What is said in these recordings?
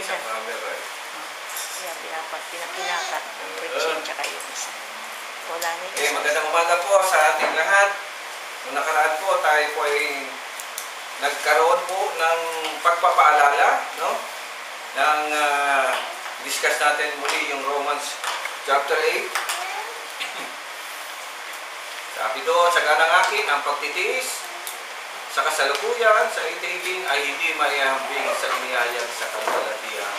sa camera. Kaya pinakat ng preaching tsaka yung isa. Wala na yung isa. Magandang umaga po sa ating lahat. Noong nakaraan po, tayo po ay nagkaroon po ng pagpapaalala, no? Nang discuss natin muli yung Romans chapter 8. Sabi doon, sa ganang akin, ang pagtitiis sa kasalukuyan, sa 8:18 ay hindi maihambing sa inihayag sa kaluwalhatian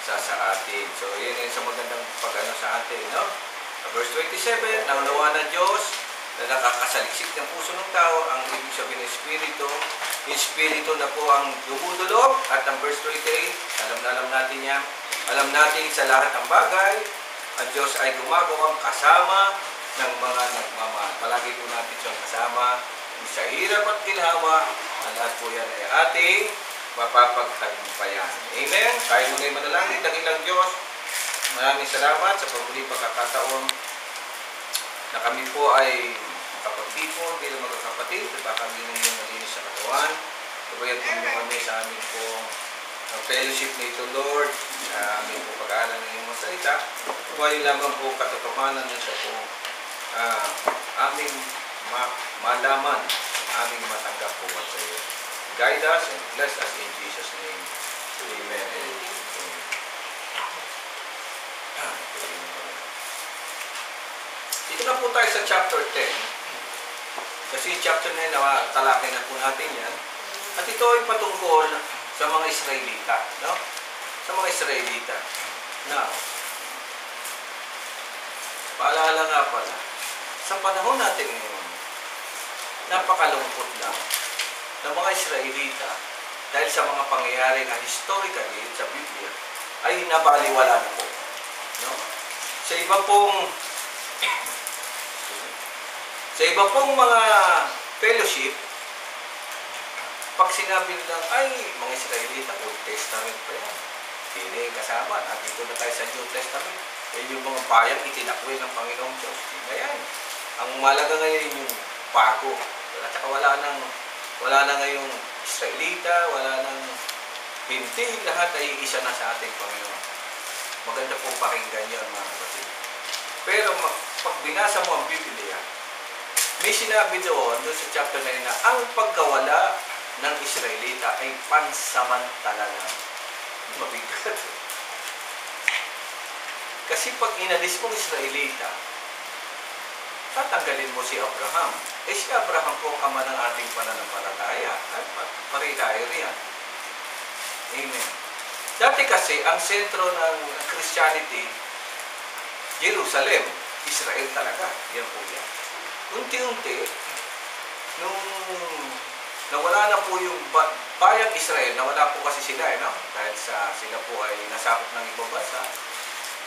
sa atin. So, yun yung sa magandang pag-ano sa atin, no? Verse 27, naunawa ng Diyos na nakakasaliksik ng puso ng tao, ang ibig sabihin ng Espiritu. Yung Espiritu na po ang dumudulog. At ang verse 28, alam natin yan. Alam natin sa lahat ng bagay, ang Diyos ay gumagawang kasama ng mga nagmamahal. Palagi po natin siyang kasama. Sa hirap at ginhawa, ang lahat po yan ay ating mapapagtagumpayan. Amen? Tayo muna yung manalangin, dakilang Diyos. Maraming salamat sa pagmuling pagkakataon na kami po ay makapagtipon bilang magkakapatid at baka kami ng iyong malinis sa katawan. Kabayan po nyo kami sa amin po fellowship nito, Lord, sa aming po pag-aaral ng iyong masalita. Kabayan lamang po katotohanan na siya po aming malaman, aming matanggap po sa iyo. Guide us and bless us in Jesus' name. Amen. Dito na po tayo sa chapter 10. Kasi chapter 9, talakay na po natin yan. At ito ay patungkol sa mga Israelita. No? Sa mga Israelita. Now, paalala nga pala, sa panahon natin ngayon, napakalungkot lang ng mga Israelita dahil sa mga pangyayari na historically sa Biblia ay nabaliwala na po. No? Sa iba pong mga fellowship, pag sinabi nilang, ay, mga Israelita, Old Testament pa yan. Hindi kasama. Nandito na tayo sa New Testament. Yung mga bayang itinakwil ng Panginoong Diyos. Ngayon, ang malaga ngayon yung bago. At saka wala na ngayong Israelita, wala nang hindi, lahat ay isa na sa ating Panginoon. Maganda pong pakinggan yun, mga kapatid. Pero pag binasa mo ang Biblia, may sinabi doon sa chapter 9 na ang pagkawala ng Israelita ay pansamantala lang. Mabigat. Kasi pag inalis mong Israelita, tatanggalin mo si Abraham. Si Abraham po ang ama ng ating pananampalataya. Pare tayo riyan. Amen. Dati kasi, ang sentro ng Christianity, Jerusalem, Israel talaga. Yan po yan. Unti-unti, nung nawala na po yung bayang Israel, nawala po kasi sila, no? Dahil sila po ay nasakop ng ibang bansa.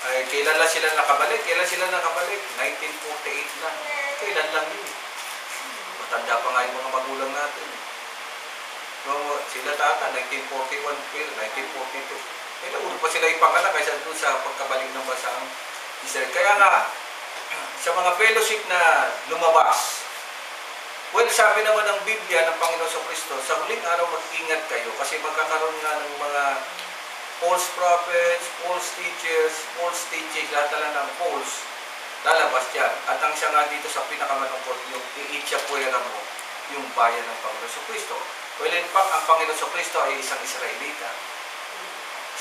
Ay, kailan lang sila nakabalik? 1948 lang. Kailan lang yun? Matanda pa nga yung mga magulang natin. So, sila tata, 1941, 1942. Nauna pa sila ipanganak kaysa doon sa pagkabalik ng bansang Israel. Kaya nga, sa mga fellowship na lumabas, well, sabi naman ng Biblia ng Panginoon sa Kristo, sa huling araw mag-ingat kayo kasi magkakaroon nga ng mga false prophets, false teachers, lahat talaga ng false, lalabas dyan. At ang siya nga dito sa pinakamalungkot, yung iitsapuera mo, yung bayan ng Panginoon sa Kristo. Well, in fact, ang Panginoon sa Kristo ay isang Israelita.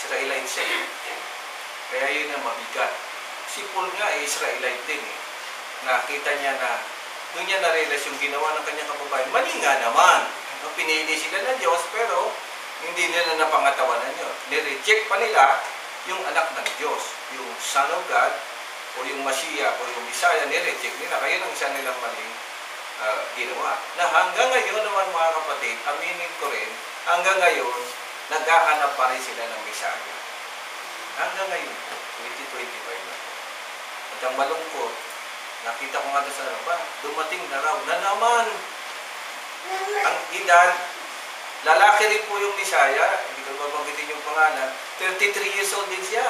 Israelite siya. Kaya yun ang mabigat. Si Paul nga ay Israelite din. Nakita niya na, doon niya na-realize yung ginawa ng kanyang kababayan. Mali nga naman. Pinili sila ng Diyos, pero hindi nila napangatawanan yun. Nireject pa nila yung anak ng Diyos, yung Son of God, o yung Mashiach, o yung Messiah, nireject nila. Kaya ang isa nilang maling ginawa. Na hanggang ngayon naman mga kapatid, aminin ko rin, hanggang ngayon, naghahanap pa rin sila ng Messiah. Hanggang ngayon po, 2025 na. At ang malungkot, nakita ko nga doon sa dumating na raw na naman ang edad. Lalaki rin po yung Messiah, hindi ko babanggitin yung pangalan, 33 years old din siya.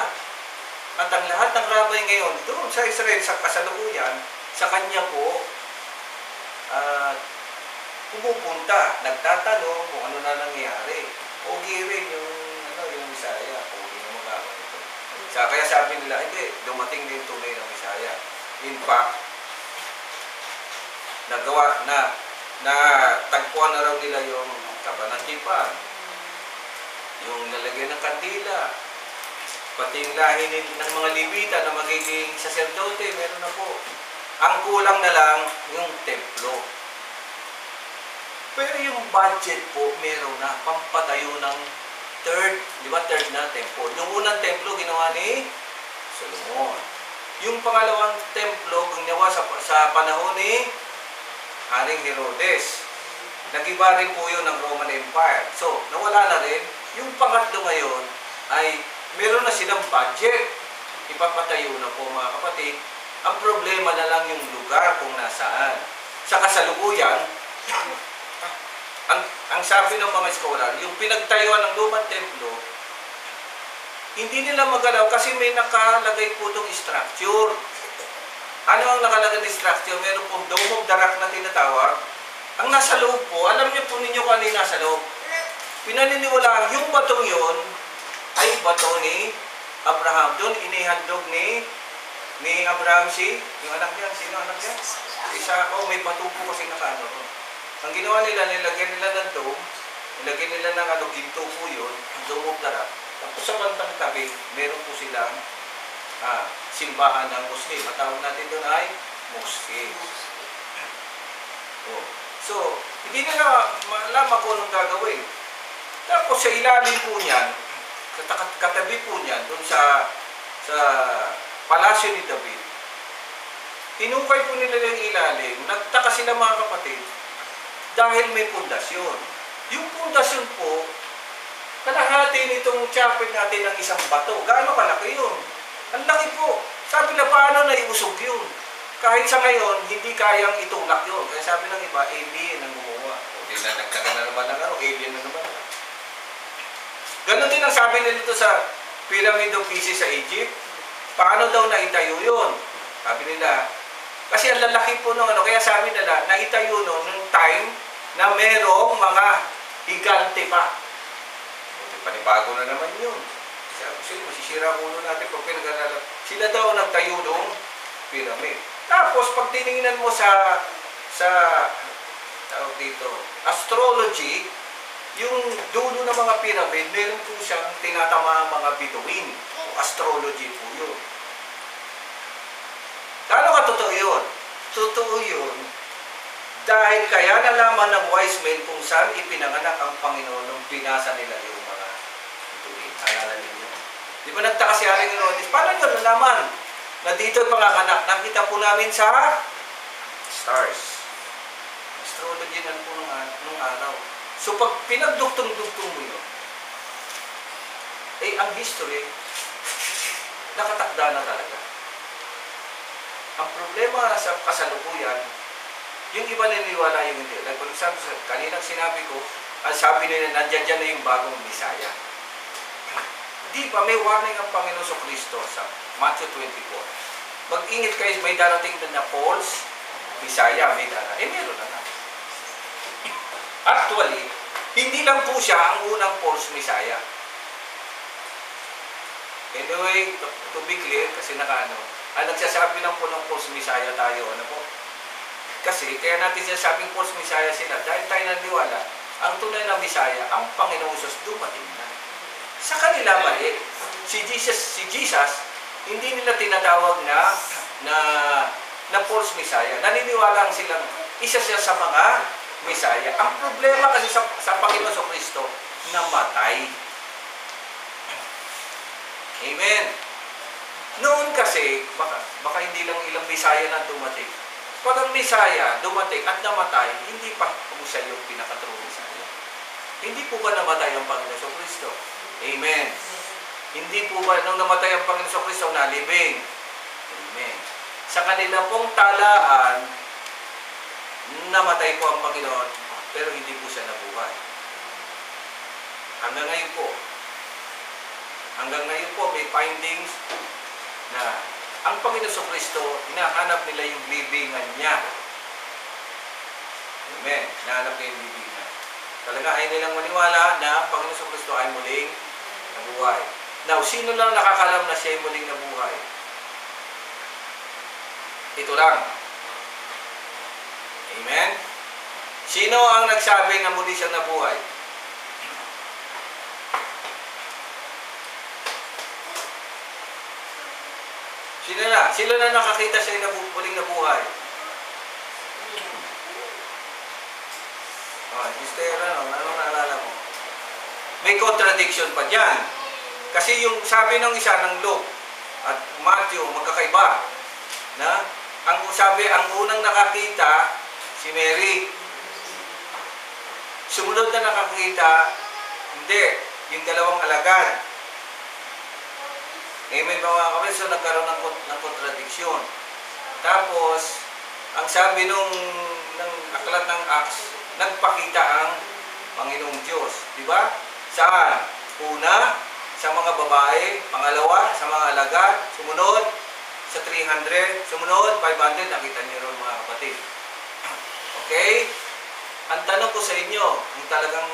At ang lahat ng rabay ngayon, doon sa Israel, sa kasalukuyan, sa kanya po, pumupunta, nagtatanong kung ano na nangyari. Pogi rin yung Messiah, pogi sabi nila, hindi, dumating din tunay na Mesaya. In fact, tagpuan na raw nila yung kabanatipan, yung lalagyan ng kandila, pati yung lahi ng mga Levita na magiging saserdote, meron na po. Ang kulang na lang yung templo. Pero yung budget po, meron na, pampatayo ng third na templo. Yung unang templo, ginawa ni Solomon. Yung pangalawang templo, ginawa sa panahon ni Haring Herodes. Nag-iba rin po yun ng Roman Empire. So, nawala na rin. Yung pangatlo ngayon ay meron na silang budget. Ipapatayo na po mga kapatid. Ang problema na lang yung lugar kung nasaan. Sa kasalukuyan, ang sabi ng mga scholar, yung pinagtayuan ng lumang templo, hindi nila magalaw kasi may nakalagay po itong structure. Ano ang nakalagay na structure? Meron pong Dome of the Rock na tinatawag. Ang nasa loob po, alam niyo po ninyo kung ano yung nasa loob. Pinaniniwalaan, yung batong yun ay bato ni Abraham. Doon inihandog ni Abraham yung anak niya. Sino anak niya? Isa, may bato po kasi nakaano. Ang ginawa nila, nilagyan nila ng dome, nilagyan nila ng ginto po yun, ang Dome of the Rock. Tapos sa bantang tabi, meron po silang simbahan ng Muslim. Matawag natin doon ay mosque. So, hindi nila malaman kung anong gagawin. Tapos sa ilalim po niyan, katabi po niyan, doon sa palasyo ni David, tinukay po nila yung ilalim. Nagtaka sila mga kapatid, dahil may pundasyon. Yung pundasyon po, kalahati nitong chapel natin ng isang bato. Gaano kalaki yun? Ang laki po. Sabi na, paano naiusog yun? Kahit sa ngayon, hindi kayang itulak yun. Kaya sabi ng iba, alien ang gumawa. O di na nagtaga na naman ng alien na naman. Ganon din ang sabi nila dito sa Pyramid of Giza sa Egypt. Paano daw naitayo yun? Sabi nila, kasi ang lalaki po nung kaya sabi nila, naitayo nung time na merong mga higante pa. Panibago na naman yun. Kasi masisira ulo natin pag pinag-alala. Sila daw nagtayo ng pyramid. Tapos, pag tinignan mo sa tawag dito, astrology, yung dulo ng mga pyramid, meron po siyang tinatama mga bituin. Astrology po yun. Gaano ka totoo yun? Totoo yun. Dahil kaya nalaman ng wise men kung saan ipinanganak ang Panginoon nung binasa nila yung mga bituin. Alala ninyo? Di ba nagtaka si Haring Herodes? Paano nyo nalaman na dito yung panganganak? Nakita po namin sa stars. Astrology na po nung araw. So pag pinagduktong-duktong mo yun, ang history, nakatakda na talaga. Ang problema sa kasalukuyan, yung iba naniniwala yung hindi. Like for example, kaninang sinabi ko, sabi nila, nandiyan dyan na yung bagong Bisaya. Di ba, may warning ang Panginoon sa Kristo sa Matthew 24. Mag-ingat kayo, may darating na false Bisaya, may darating. Meron na. Actually, hindi lang po siya ang unang false Messiah. Anyway, to be clear, kasi nagsasabi lang po ng false Messiah tayo, Kasi, kaya natin sinasabing false Messiah sila, dahil tayo naniniwala, ang tunay na Messiah, ang Panginoong Hesus, dumating na. Sa kanila mali, si Jesus, hindi nila tinatawag na false Messiah. Naniniwala silang isa siya sa mga Messiah. Ang problema kasi sa Panginoon sa Kristo, namatay. Amen. Noon kasi, baka hindi lang ilang Messiah na dumating. Pag ang Messiah dumating at namatay, hindi pa po siya yung pinaka-true Messiah. Hindi po ba namatay ang Panginoon sa Kristo? Amen. Hindi po ba nung namatay ang Panginoon sa Kristo, nalibing? Amen. Sa kanila pong talaan, namatay po ang Panginoon, pero hindi po siya nabuhay. Hanggang ngayon po, may findings na ang Panginoon sa Kristo, hinahanap nila yung libingan niya. Amen. Hinahanap nila yung libingan. Talaga ay nilang maniwala na ang Panginoon sa Kristo ay muling nabuhay. Now, sino lang nakakalam na siya ay muling nabuhay? Ito lang. Amen? Sino ang nagsabi na muli siyang nabuhay? Sino na? Sino na nakakita siya na muling nabuhay? Mister, ano naalala mo? May contradiction pa dyan. Kasi yung sabi ng isa ng Luke at Matthew, magkakaiba. Na? Ang sabi, ang unang nakakita, si Mary. Sumunod na nakakita, hindi, yung dalawang alagad. Amen ba mga kapatid? So nagkaroon ng kontradiksyon. Tapos, ang sabi ng aklat ng Acts, nagpakita ang Panginoong Diyos. Diba? Saan? Una, sa mga babae. Pangalawa, sa mga alagad. Sumunod, sa 300. Sumunod, 500. Nakita niyo ron mga kapatid. Okay? Ang tanong ko sa inyo, kung talagang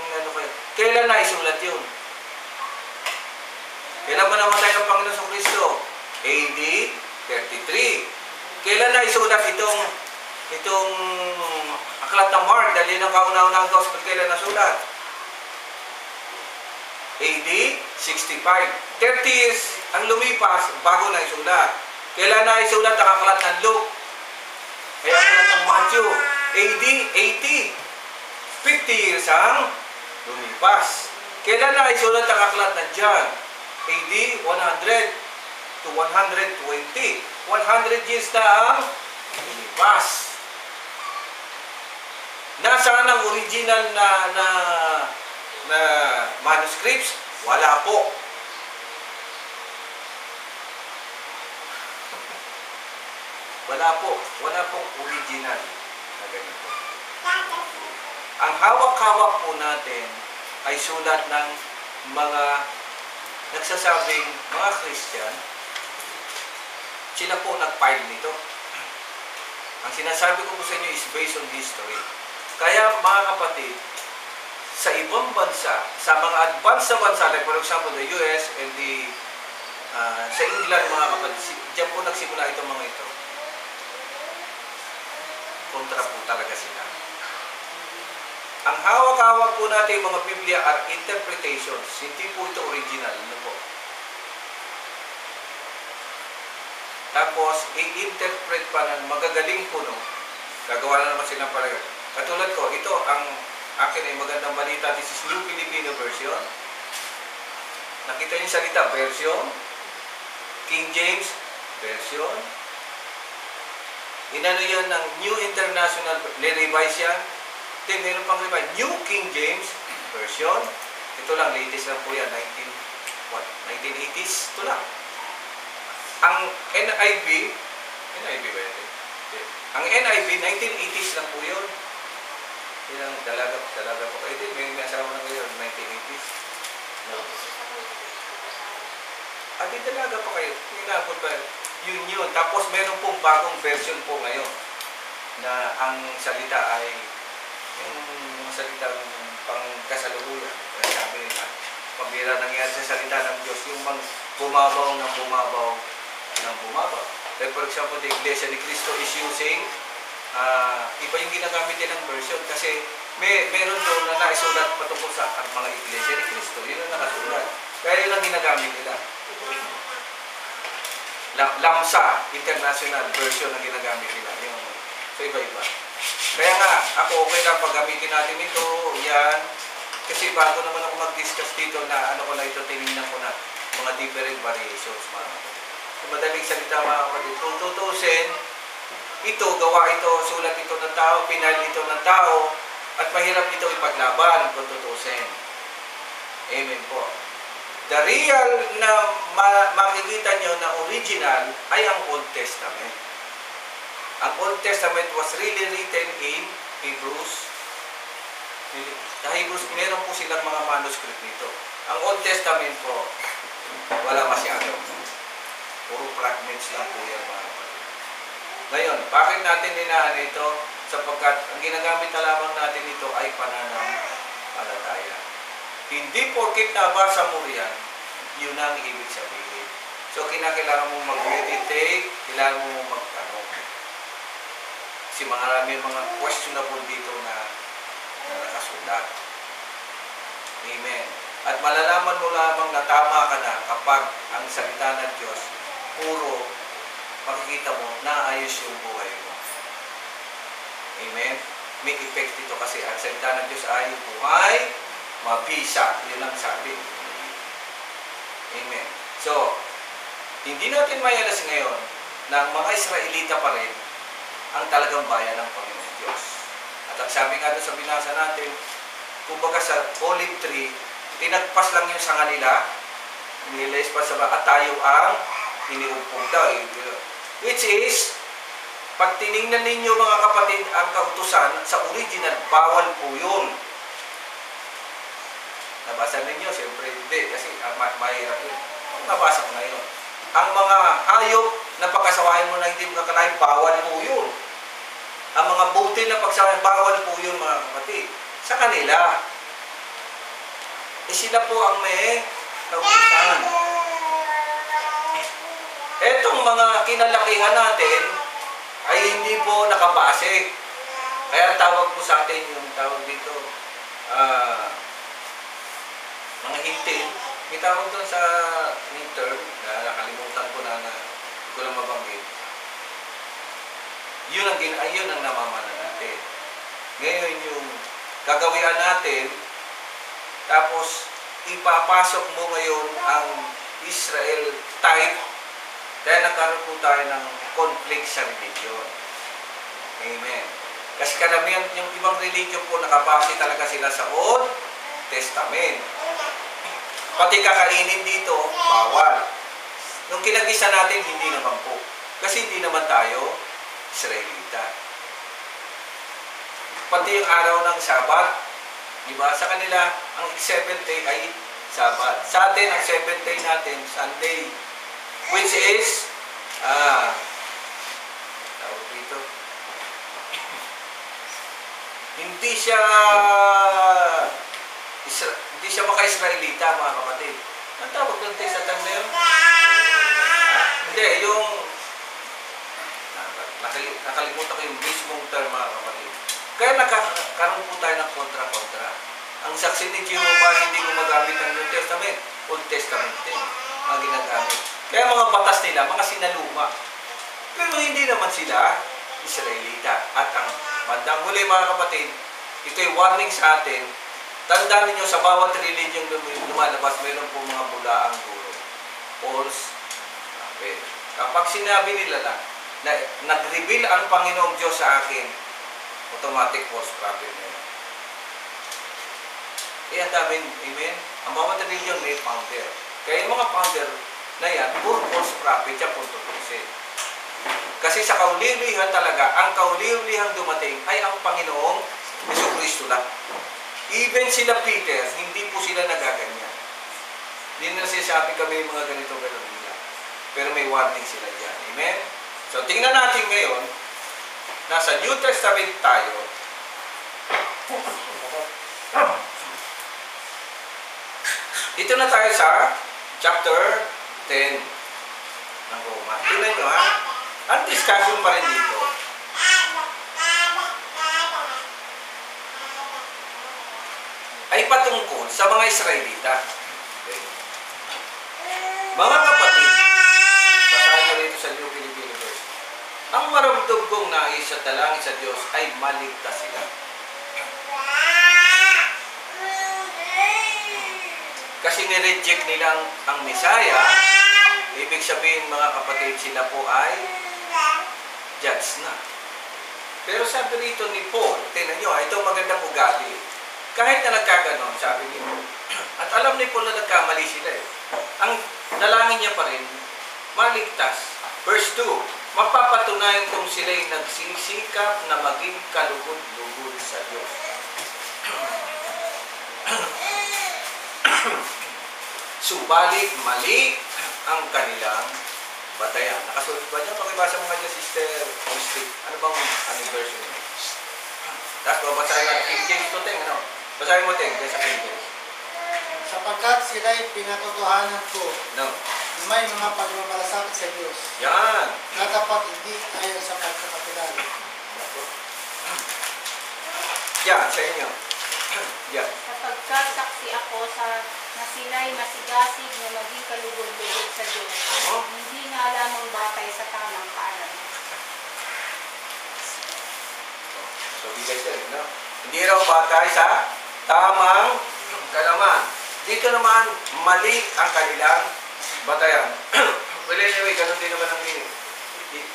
kailan na isulat yun? Kailan ba namatay ang Panginoon sa Kristo? AD 33. Kailan na isulat itong aklat ng Mark, dahil yun ang kauna-unang gospel, kailan nasulat? AD 65. 30 years ang lumipas bago na isulat. Kailan na isulat ang aklat ng Luke? Kaya aklat ng Matthew, AD 80. 50 years ang lumipas. Kailan na isulat ang aklat ng John? AD 100 to 120. 100 years na ang lumipas. Nasaan ang original na manuscripts? Wala po. Wala pong original na ganito. Ang hawak-hawak po natin ay sulat ng mga nagsasabing mga Christian. Sila po nag-file nito. Ang sinasabi ko po sa inyo is based on history. Kaya mga kapatid, sa ibang bansa, sa mga advanced na bansa, like for example, the US and sa England, mga kapatid, diyan po nagsimula itong mga ito. Kontra po talaga sila. Ang hawak-hawak po natin mga Biblia are interpretations. Hindi po ito original. Ano po? Tapos, i-interpret pa ng magagaling po, no? Gagawa na naman silang parang. Katulad ko, ito ang akin ay magandang balita. This is New Filipino Version. Nakita niyo yung salita, version. King James Version. Inano yan ng New International, ni-revise yan. Then, meron pang revise. New King James Version. Ito lang, latest lang po yan. 1980s. Ito lang. Ang NIV ba yun? Ang NIV, 1980s lang po yun. Yan, dalaga po kayo din. May asawa na ngayon, 1980s. No. Di dalaga pa kayo. Inabot pa yun. Tapos meron pong bagong version po ngayon na ang salita ay yung salitang pangkasalukuyan. Kaya sabi nila, pambira nangyari sa salita ng Diyos, yung bumabaw ng bumabaw. Like for example, the Iglesia ni Cristo is using iba yung ginagamit din ng version kasi meron doon na naisulat patungkol sa mga Iglesia ni Cristo. Yun ang nakasulat. Kaya yun ang ginagamit nila. Lamsa, international version ang ginagamit nila. Yung, so iba-iba. Kaya nga, ako okay lang pag gamitin natin ito, yan. Kasi bago naman ako mag-discuss dito na ano ko na ito, tinignan ko na mga different variations. So, madaling salita mga kapatid. Kung tutusin, ito, gawa ito, sulat ito ng tao, pinal ito ng tao, at mahirap ito ipaglaban kung tutusin. Amen po. The real na makikita nyo na original ay ang Old Testament. Ang Old Testament was really written in Hebrews. Sa Hebrews, meron po silang mga manuscript nito. Ang Old Testament po, wala masyado. Puro fragments lang po yan mga kapatid. Ngayon, bakit natin ninaan ito? Sapagkat ang ginagamit na lamang natin ito ay pananampalataya. Hindi porkit nabasa mo yan, Yun ang ibig sabihin. So, kinakailangan mo mag-meditate, kailangan mo mag-tanong. Kasi marami mga questionable dito na nakasulat. Amen. At malalaman mo lamang na tama ka na kapag ang salita ng Diyos, puro makikita mo na ayos yung buhay mo. Amen. May effect dito kasi ang salita ng Diyos ay buhay, mabisa. Yun ang sabi. Amen. So, hindi natin mayalas ngayon na ang mga Israelita pa rin ang talagang bayan ng Panginoon Diyos. At ang sabi nga doon sa binasa natin, kumbaga sa olive tree, tinagpas lang yung sanga nila, nilays pa sa at tayo ang iniumpong daw. Which is, pag tinignan ninyo mga kapatid ang kautusan, sa original, bawal po yun. Nabasa ninyo? Siyempre hindi, kasi mahirap yun. Nabasa ko na yun. Ang mga hayop na pagkasawahin mo na hindi mo kakalain, bawal po yun. Ang mga butil na pagsawahin, bawal po yun mga kapatid. Sa kanila. Sila po ang may kautusan. Etong mga kinalakihan natin ay hindi po nakabase. Kaya tawag po sa atin yung tawag dito, mga hintin. May tawag doon sa term, na nakalimutan ko na hindi ko lang mabanggit. Yun ang namamana natin. Ngayon yung gagawian natin, tapos ipapasok mo ngayon ang Israel type, dahil nagkaroon po tayo ng conflict sa religion. Amen. Kasi karamihan, yung ibang religion po nakabase talaga sila sa Old Testament. Pati kakainin dito, bawal. Nung kinagisa natin, hindi naman po. Kasi hindi naman tayo Israelita. Pati yung araw ng Sabat, diba? Sa kanila, ang 7th day ay Sabat. Sa atin, ang 7th day natin, Sunday. Which is, tawag dito, hindi siya maka-Israelita, mga kapatid. Ang tawag ng text sa term na yun? Hindi, yung nakalimutan ko yung mismong term, mga kapatid. Kaya nagkakaroon po tayo ng kontra-kontra. Ang saksi ni Jehovah hindi gumagamit ng New Testament, Old Testament din ang ginagamit. Kaya mga batas nila, mga sinaluma. Pero hindi naman sila Israelita. At ang bandang huli, mga kapatid, ito'y warning sa atin. Tandaan niyo sa bawat religion lumalabas, mayroon po mga bulaang guro. False prophet. Kapag sinabi nila na nag-reveal ang Panginoong Diyos sa akin, automatic false prophet na yun. Kaya sabi, amen? Ang bawat religion may founder. Kaya yung mga founder na yan, puro false prophet yan, punto pusin. Kasi sa kauliwlihan talaga, ang kauliwlihang dumating ay ang Panginoong Jesucristo lang. Even sila Peter, hindi po sila nagaganyan. Hindi na sinasabi kami mga ganito-ganon nila. Pero may warning sila dyan. Amen? So, tingnan natin ngayon, nasa New Testament tayo. Dito na tayo sa chapter 10 ng Roma. Tingnan nyo ha. Ang discussion pa rin dito. Ay patungkol sa mga Israelita. Okay. Mga kapatid, basahin ko dito sa New Filipino Version. Ang maramdam kong nais sa dalangin sa Diyos ay maligtas sila. Kasi nireject nila ang Messiah, ibig sabihin mga kapatid, sila po ay judge na. Pero sabi rito ni Paul, tingnan nyo, ito magandang ugali. Kahit na nagkaganon, sabi niyo, at alam ni Paul na nagkamali sila eh. Ang dalangin niya pa rin, maligtas. Verse 2, mapapatunayan kung sila'y nagsisikap na maging kalugod-lugod sa Diyos. Subalit mali ang kanilang batayan. Nakasulit ba niya? Pakibasa mo nga dyan, Sister Mystic. Ano bang version niya? Tapos babasahin natin King James to, Teng. Ano? Basahin mo, Teng, dyan sa King James. sapagkat sila'y pinatotohanan ko No. na may mga pagmamalasakit sa Diyos. Yan. Na dapat hindi ayon sa pagkakakilala. Yan, sa inyo. Yan. Sapagkat saksi ako na sila'y masigasig na maging kalugod-lugod sa Diyos. Oo. Hindi nga lamang batay sa tamang kaalaman. So, bigay siya rin, no? Hindi raw batay sa tamang kalaman. Dito naman, mali ang kanilang batayan. Well, anyway, ganun din naman ang meaning.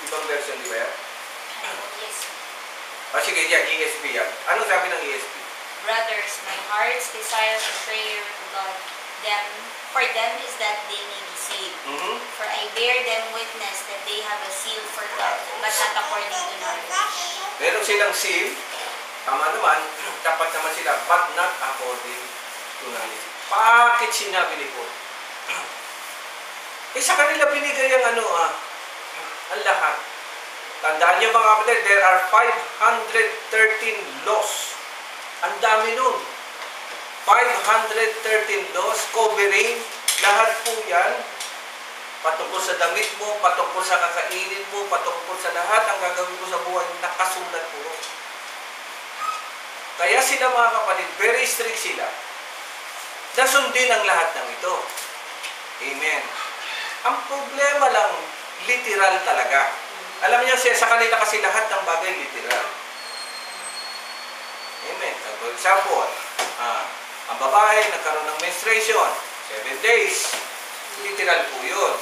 Ibang version, di ba yan? Yes. Sige, yan, ESV yan. Ano sabi ng ESV? Brothers, my heart's desire and prayer to God, for them is that they may be saved. Mhm. For I bear them witness that they have a seal for God, but not according to knowledge. Meron silang seal. Tama naman. Dapat naman sila, but not according to knowledge. Bakit sinabi ni Paul? Sa kanila binigay ang ang lahat. Tandaan niyo mga kapatid, there are 513 laws. Ang dami nun. 513 laws covering lahat po yan. Patungkol sa damit mo, patungkol sa kakainin mo, patungkol sa lahat ang gagawin mo sa buhay, nakasulat po. Kaya sila mga kapatid, very strict sila. Nasundin ang lahat ng ito. Amen. Ang problema lang, literal talaga. Alam niyo siya, sa kanila kasi lahat ng bagay literal. Amen. For example, ang babae nagkaroon ng menstruation, 7 days. Literal po yun.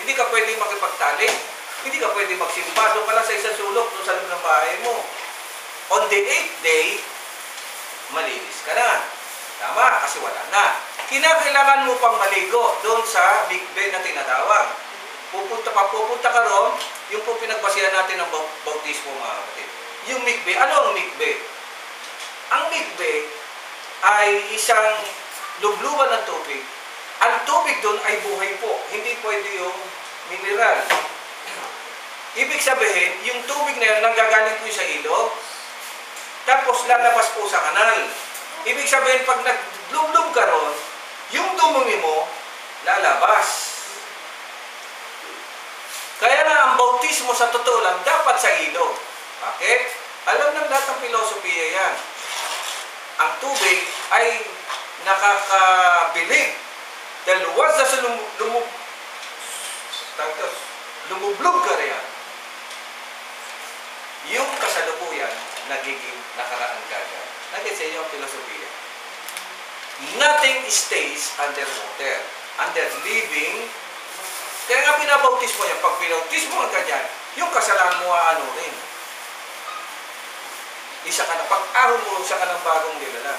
Hindi ka pwede makipagtalik. Hindi ka pwede magsimba. Doon ka lang sa isang sulok, doon sa loob ng bahay mo. On the 8th day, malinis ka na. Tama, kasi wala na. Kinakailangan mo pang maligo doon sa mikve na tinatawag. Pupunta ka ron, yung po pinagbasihan natin ng bautismo mga kapatid. Yung mikve, ano ang mikve? Ang mikve ay isang lubluban ng tubig. Ang tubig doon ay buhay po. Hindi pwede yung mineral. Ibig sabihin, yung tubig na yun nanggagaling po sa ilog, tapos lalabas po sa kanal. Ibig sabihin, pag naglublub ka ron, yung dumumi mo, lalabas. Kaya na ang bautismo sa totoo lang, dapat sa ilog. Bakit? Alam ng lahat ng filosofiya yan. Ang tubig ay nakakabilig. Dahil once na lumublog ka riyan, yung kasalukuyan, nagiging nakaraan ka agad. Naging sa inyo ang filosofiya. Nothing stays underwater. Under living. Kaya nga pinabautismo niya. Pag pinabautismo ka dyan, yung kasalanan mo rin. Isa ka na. Pag-ahon mo, isa ka ng bagong nilala.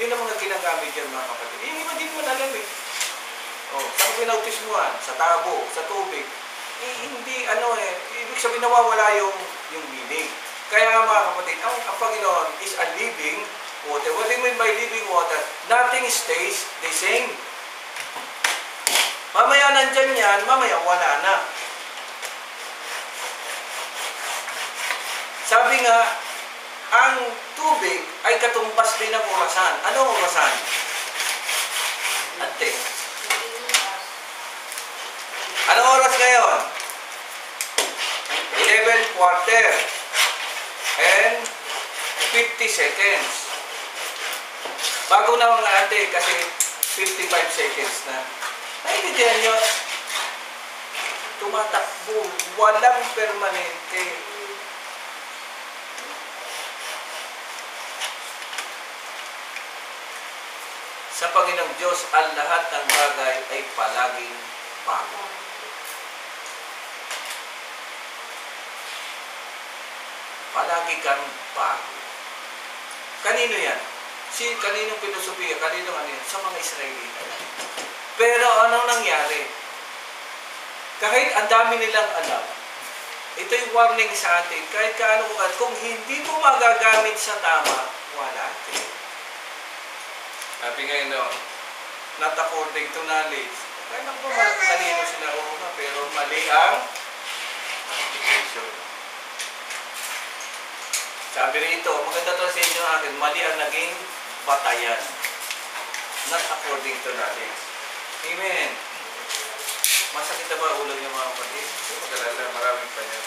Yun ang mga ginagamit dyan mga kapatid. Yung iba din mo alam eh. Saan pinautismuhan? Sa tabo, sa tubig. Hindi, ibig sabihin nawawala yung meaning. Kaya nga mga kapatid, ang Panginoon is a living water. What do you mean by living water? Nothing stays the same. Mamaya nandyan yan, mamaya wala na. Sabi nga, ang tubig ay katumbas din ng orasan. Anong orasan? Ante. Anong oras ngayon? 11:15 and 50 seconds. Bago na mga ate kasi 55 seconds na. Naiintindihan nyo? Tumatakbo. Walang permanente. Sa Panginoong Diyos, ang lahat ng bagay ay palaging bago. Palagi kang bago. Kanino yan? Kaninong filosofiya? Kaninong ano yan? Sa mga Israelita. Pero anong nangyari? Kahit ang dami nilang alam, ito yung warning sa atin, kahit kaano kung hindi mo magagamit sa tama, wala ito. Sabi ngayon, not according to knowledge. Kaya naman po, talino sila pero mali ang application. Sabi rito, maganda to sa inyo akin, mali ang naging batayan. not according to knowledge. Amen. Masakit na ba ulo niyo mga kapatid? Hindi mag-alala, maraming pa yan.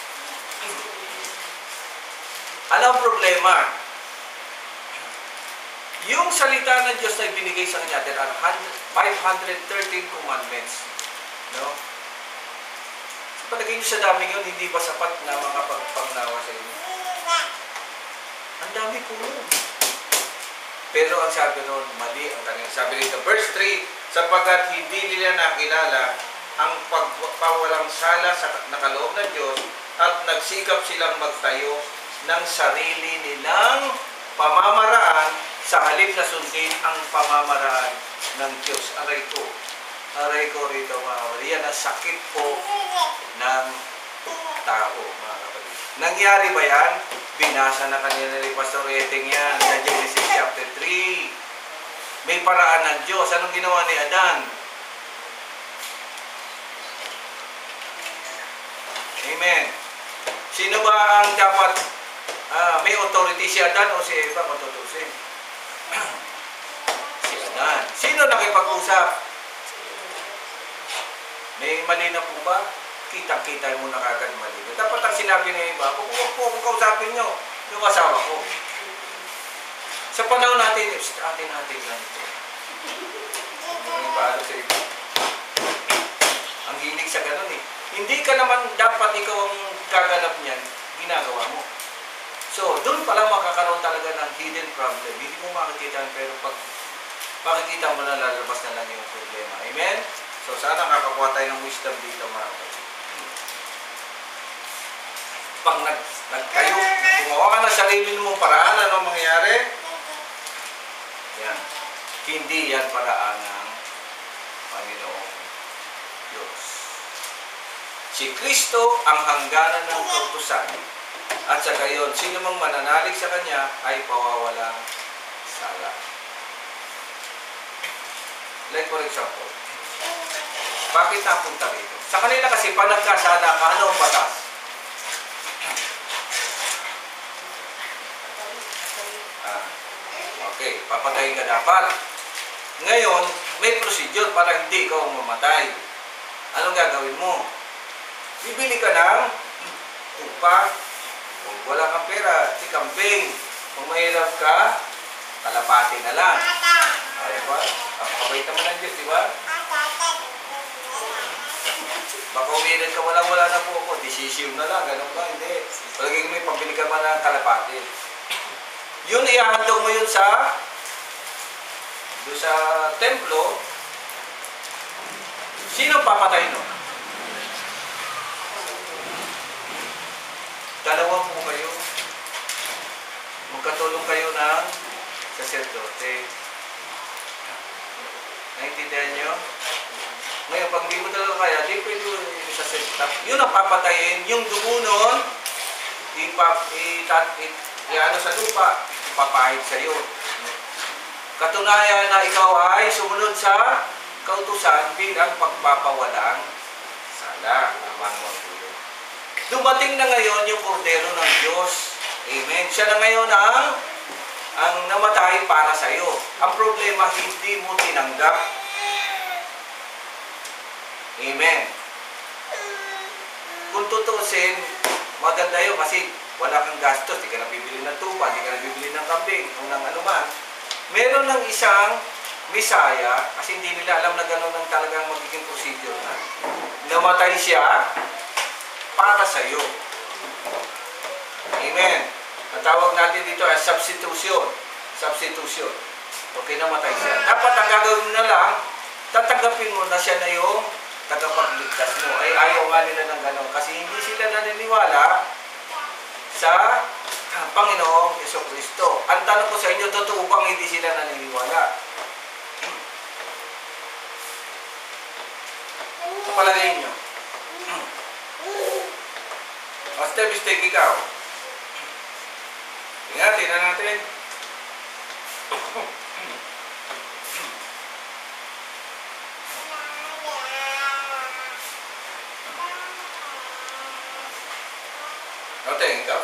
Ano ang problema? Yung salita ng Diyos na ibinigay sa kanya, there are 513 commandments. No? Sa palagay niyo sa dami yun, hindi ba sapat na makapagpangnawa sa inyo? Ang dami po yun. Pero ang sabi nun, mali ang kanyang. Sabi nito, verse 3, sapagkat hindi nila nakilala ang pagpawalang sala sa nakaloob ng Diyos at nagsikap silang magtayo ng sarili nilang pamamaraan sa halip na sundin ang pamamaraan ng Diyos. Aray ko rito mga kapatid. Yan ang sakit po ng tao mga kapatid. Nangyari ba yan? Binasa na kanina ni Pastor Eteng yan sa Genesis chapter 3. May paraan ng Diyos. Anong ginawa ni Adan? Amen. Sino ba ang dapat may authority, si Adan o si Eva kung tutusin? Si Adan. Sino nakipag-usap? May mali na po ba? Kitang-kita mo na kagad mali. Dapat ang sinabi ni Eva, huwag po kung kausapin nyo, yung asawa ko. Sa panahon natin, atin lang ito. Ang paano sa iba? Ang hilig sa ganun eh. Hindi ka naman dapat ikaw ang gaganap niyan, ginagawa mo. So, doon pala makakaroon talaga ng hidden problem. Hindi mo makikita, pero pag makikita mo na, lalabas na lang yung problema. Amen? So, sana kakakuha tayo ng wisdom dito, mga kapatid. Pag nagkayo, gumawa ka ng sarili mong paraan, ano mangyayari? Yan. Hindi yan paraan ng Panginoong Diyos. Si Kristo ang hangganan ng kautusan. At sa gayon, sino mang mananalig sa Kanya ay pawawalang sala. Like for example, bakit napunta rito? Sa kanila kasi, pag nagkasala ka, ano ang batas? Okay, papatayin ka dapat. Ngayon, may procedure para hindi ikaw mamatay. Anong gagawin mo? Bibili ka ng upa. Kung wala kang pera, di kambing. Kung mahirap ka, kalapati na lang. Diba? Kapabait naman ng Diyos, diba? Baka umirit ka, wala na po ako. Decision na lang, ganun ba? Hindi. Palagay may pambili ka man ng kalapati. Yun, ihahandog mo yun sa doon sa templo. Sino papatay no? Dalawa po kayo. Magkatulong kayo ng saserdote. Naintindihan nyo? Ngayon, pag hindi mo talaga kaya, di pwede yung saserdote. Yun ang papatayin. Yung dumunon, i-ano sa lupa, ipapahid sa iyo. Katunayan na ikaw ay sumunod sa kautusan bilang pagpapawalang sala. Dumating na ngayon yung kordero ng Diyos. Amen. Siya na ngayon ang namatay para sa iyo. Ang problema, hindi mo tinanggap. Amen. Kung tutusin, maganda yun kasi wala kang gastos, di ka na bibili ng tupa, di ka na bibili ng kambing, o ng anuman. Meron ng isang Misaya, kasi hindi nila alam na gano'n ang talagang magiging procedure na. Namatay siya para sa iyo. Amen. Ang tawag natin dito ay substitution. Substitution. Okay, namatay siya. Dapat ang gagawin mo na lang, tatanggapin mo na siya na yung tagapagligtas mo. Ay ayaw nga nila ng gano'n kasi hindi sila naniniwala sa Panginoong Jesucristo. Ang tanong ko sa inyo, totoo bang hindi sila naniniwala? Palagay nyo. Basta mistake ikaw. Tingnan natin. O, tingin ikaw.